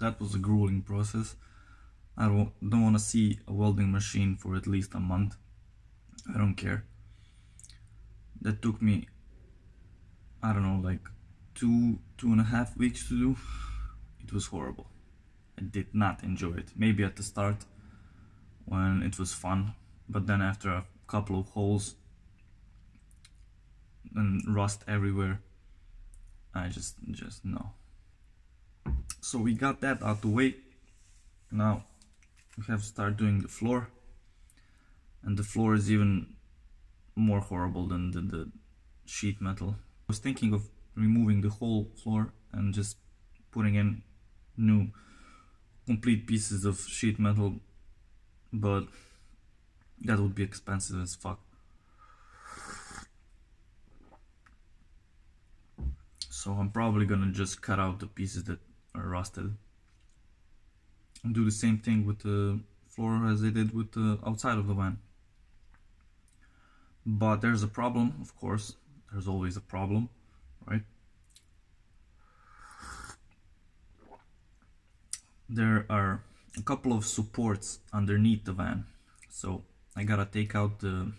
that was a grueling process. I don't want to see a welding machine for at least a month. I don't care. That took me, I don't know, like 2.5 weeks to do. It was horrible. I did not enjoy it. Maybe at the start when it was fun, but then after a couple of holes and rust everywhere, I just no. So we got that out the way. Now we have to start doing the floor, and the floor is even more horrible than the sheet metal. I was thinking of removing the whole floor and just putting in new complete pieces of sheet metal, but that would be expensive as fuck. So I'm probably gonna just cut out the pieces that are rusted and do the same thing with the floor as I did with the outside of the van. But there's a problem, of course. There's always a problem, right? There are a couple of supports underneath the van, so I gotta take out the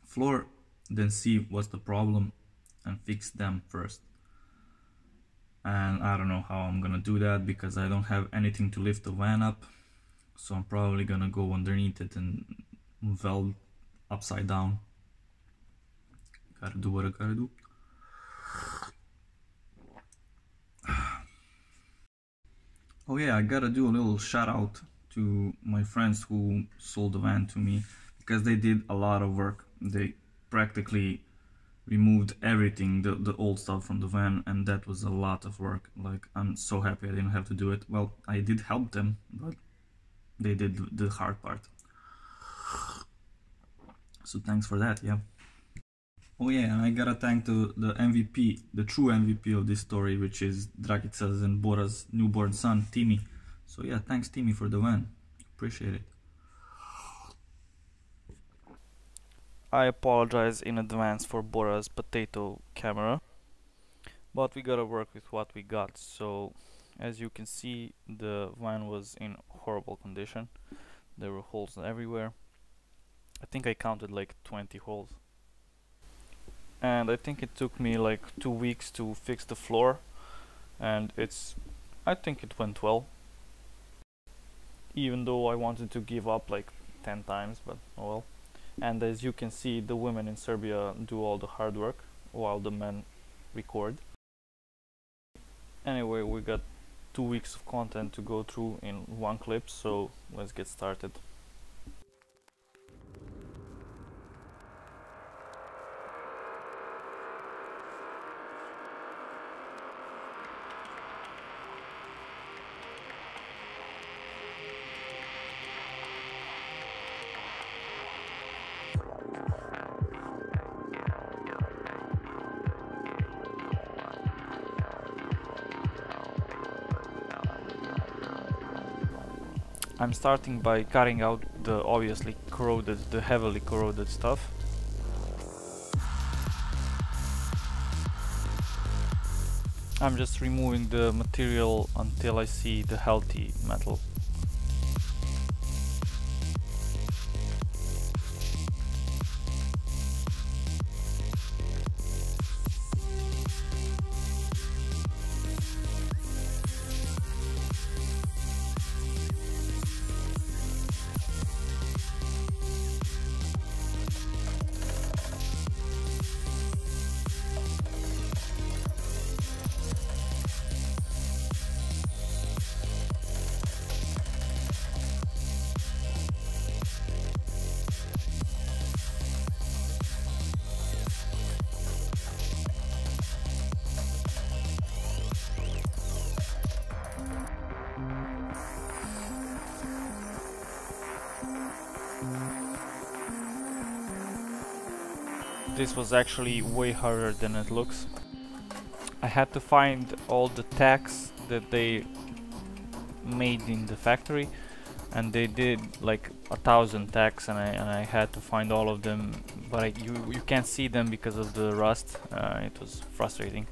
floor, then see what's the problem and fix them first. And I don't know how I'm gonna do that because I don't have anything to lift the van up, so I'm probably gonna go underneath it and weld upside down. Gotta do what I gotta do. Oh yeah, I gotta do a little shout out to my friends who sold the van to me, because they did a lot of work. They practically removed everything, the old stuff from the van, and that was a lot of work. Like, I'm so happy I didn't have to do it. Well, I did help them, but they did the hard part. So thanks for that, yeah. Oh yeah, and I gotta thank the MVP, the true MVP of this story, which is Dragica's and Bora's newborn son, Timmy. So yeah, thanks Timmy for the van. Appreciate it. I apologize in advance for Bora's potato camera, but we gotta work with what we got. So as you can see, the van was in horrible condition. There were holes everywhere. I think I counted like 20 holes. And I think it took me like 2 weeks to fix the floor, and I think it went well. Even though I wanted to give up like 10 times, but oh well. And as you can see, the women in Serbia do all the hard work while the men record. Anyway, we got 2 weeks of content to go through in one clip, so let's get started. I'm starting by cutting out the obviously corroded, the heavily corroded stuff. I'm just removing the material until I see the healthy metal. This was actually way harder than it looks. I had to find all the tacks that they made in the factory, and they did like 1,000 tacks, and I had to find all of them, but you can't see them because of the rust. It was frustrating.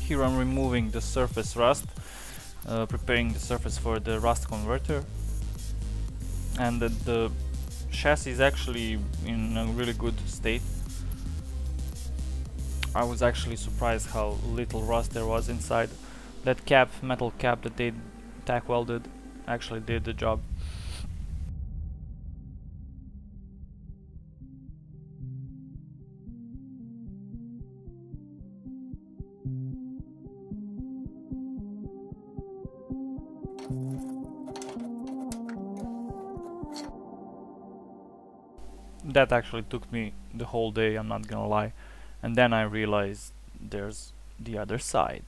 Here I'm removing the surface rust, preparing the surface for the rust converter, and the chassis is actually in a really good state. I was actually surprised how little rust there was inside. That cap, metal cap that they tack welded, actually did the job. That actually took me the whole day, I'm not gonna lie. And then I realized there's the other side.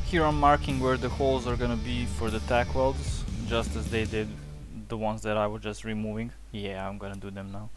Here I'm marking where the holes are gonna be for the tack welds, just as they did the ones that I was just removing. Yeah, I'm gonna do them now.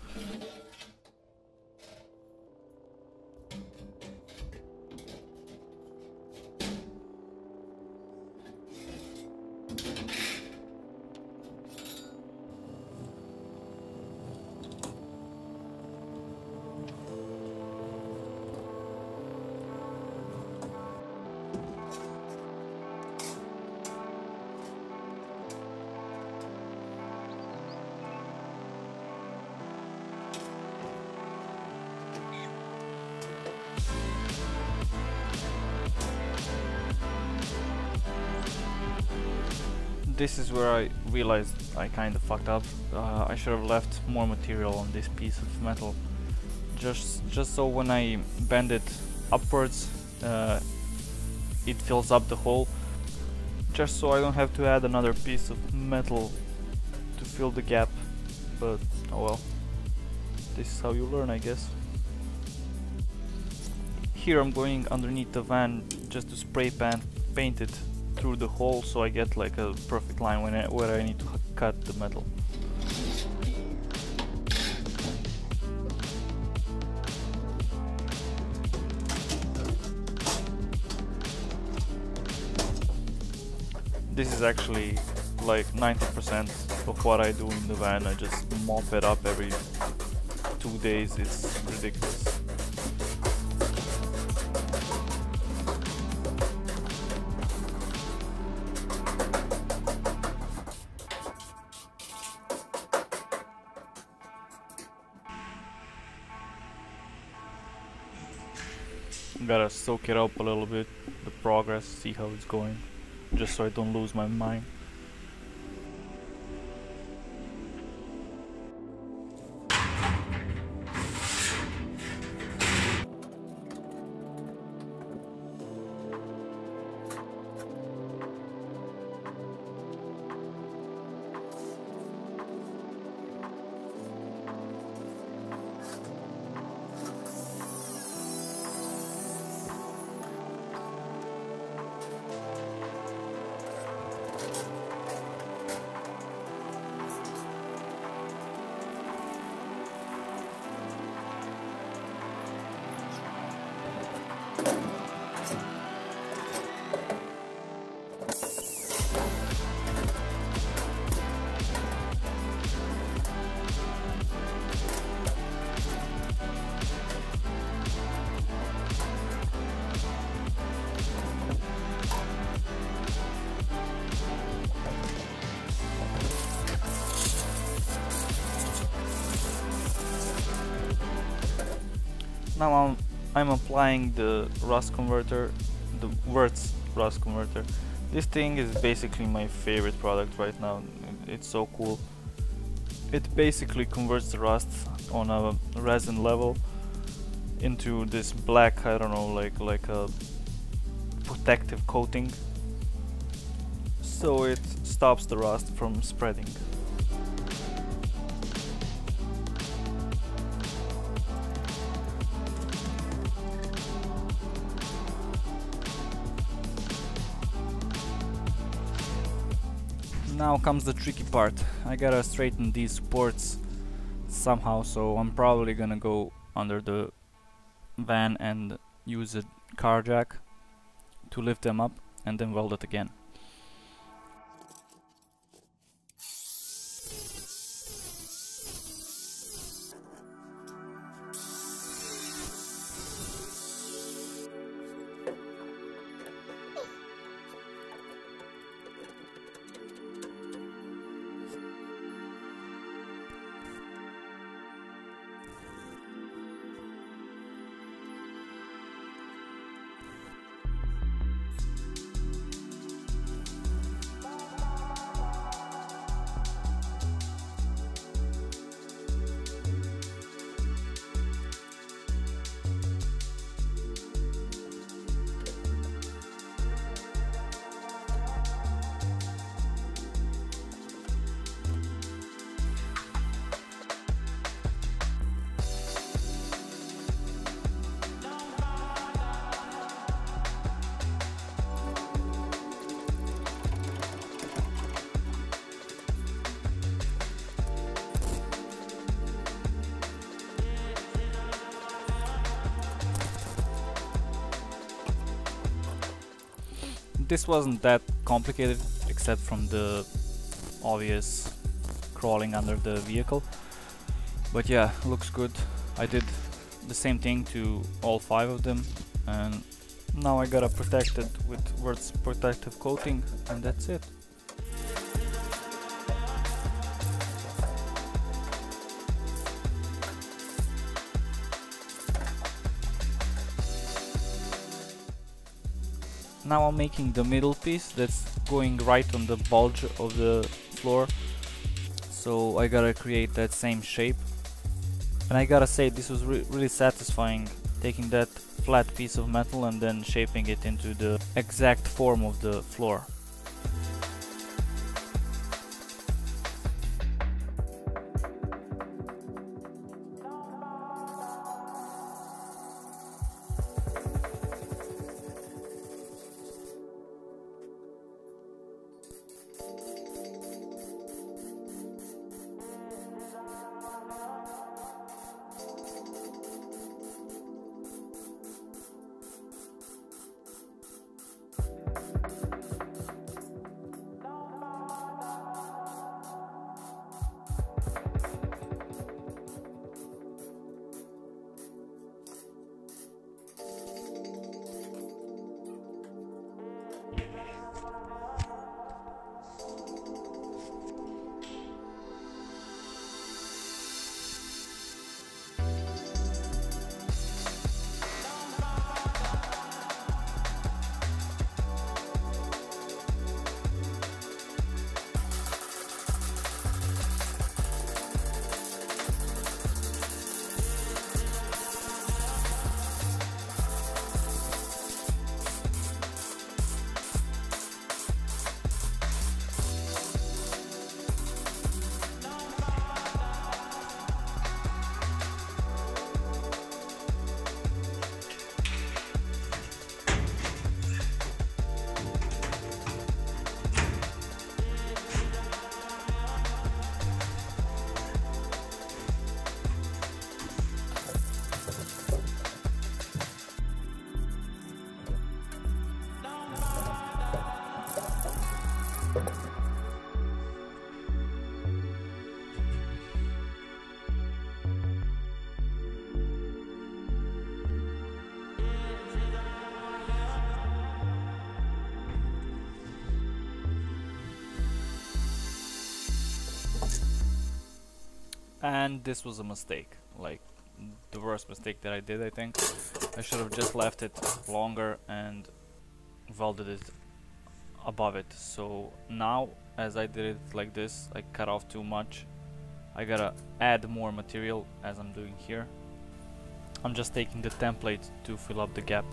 This is where I realized I kind of fucked up. I should have left more material on this piece of metal, just so when I bend it upwards, it fills up the hole. Just so I don't have to add another piece of metal to fill the gap. But oh well, this is how you learn, I guess. here I'm going underneath the van just to spray paint it through the hole, so I get like a perfect line where I need to cut the metal. This is actually like 90% of what I do in the van. I just mop it up every 2 days. It's ridiculous. Gotta soak it up a little bit, the progress, see how it's going, just so I don't lose my mind. Now I'm applying the rust converter, the Wirtz rust converter. This thing is basically my favorite product right now. It's so cool. It basically converts the rust on a resin level into this black, I don't know, like a protective coating, so it stops the rust from spreading. Now comes the tricky part. I gotta straighten these supports somehow, so I'm probably gonna go under the van and use a car jack to lift them up and then weld it again. This wasn't that complicated, except from the obvious crawling under the vehicle, but yeah, looks good. I did the same thing to all 5 of them, and now I gotta protect it with Wirtz protective coating, and that's it. Now I'm making the middle piece that's going right on the bulge of the floor, so I gotta create that same shape. And I gotta say, this was really satisfying, taking that flat piece of metal and then shaping it into the exact form of the floor. And this was a mistake, like the worst mistake that I did, I think. I should have just left it longer and welded it above it. So now, as I did it like this, I cut off too much. I gotta add more material, as I'm doing here. I'm just taking the template to fill up the gap.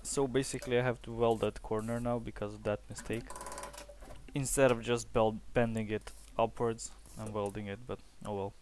So basically I have to weld that corner now because of that mistake. Instead of just bending it upwards, I'm welding it, but oh well.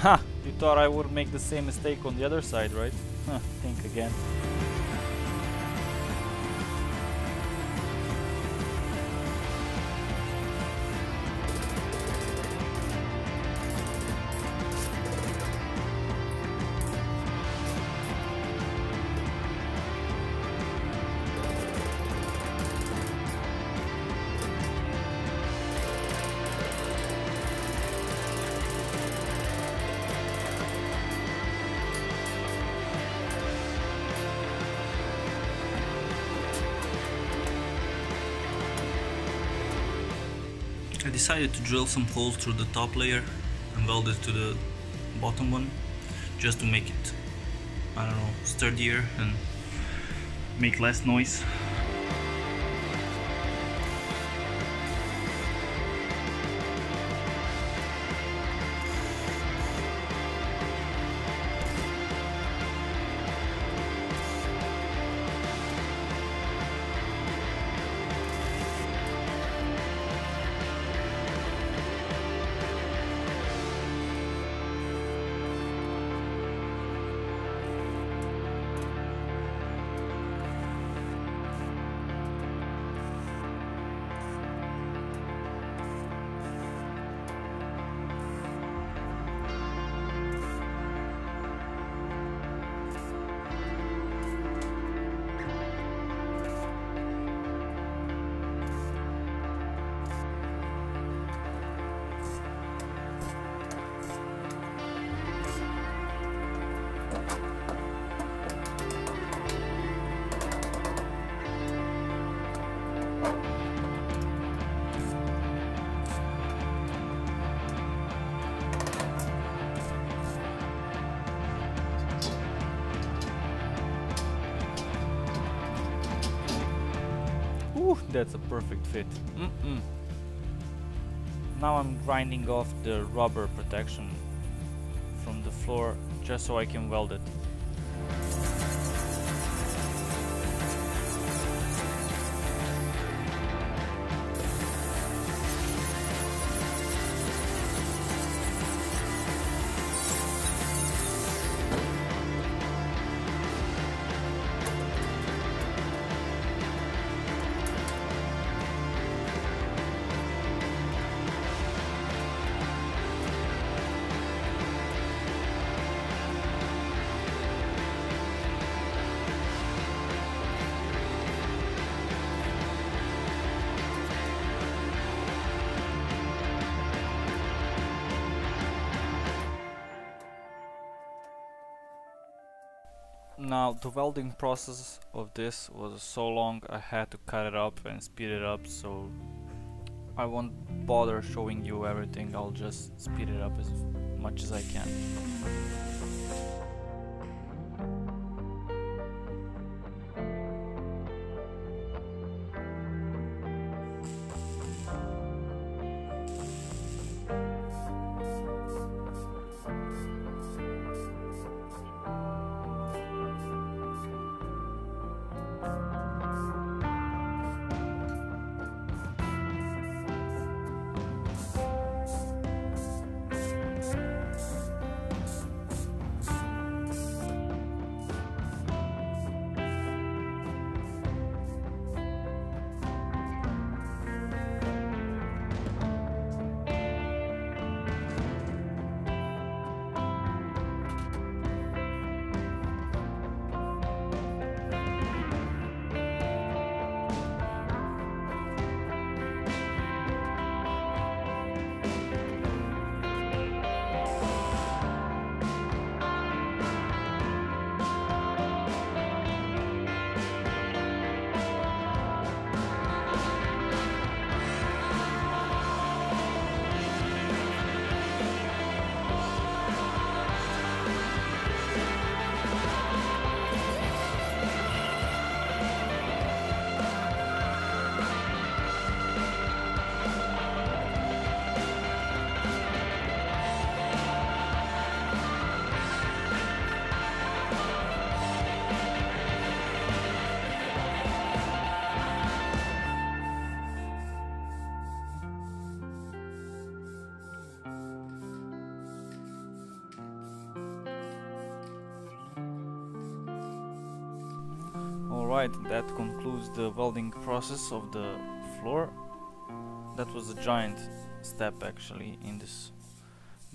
Ha! You thought I would make the same mistake on the other side, right? Huh, think again. I decided to drill some holes through the top layer and weld it to the bottom one, just to make it, I don't know, sturdier and make less noise. Whew, that's a perfect fit. Now I'm grinding off the rubber protection from the floor just so I can weld it. Now the welding process of this was so long I had to cut it up and speed it up, so I won't bother showing you everything. I'll just speed it up as much as I can. Alright, that concludes the welding process of the floor. That was a giant step actually in this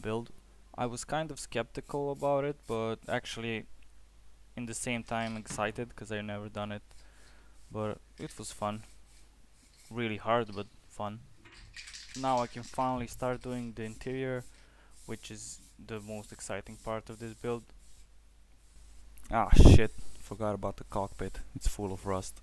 build. I was kind of skeptical about it, but actually in the same time excited because I've never done it. But it was fun. Really hard, but fun. Now I can finally start doing the interior, which is the most exciting part of this build. Ah shit, forgot about the cockpit. It's full of rust.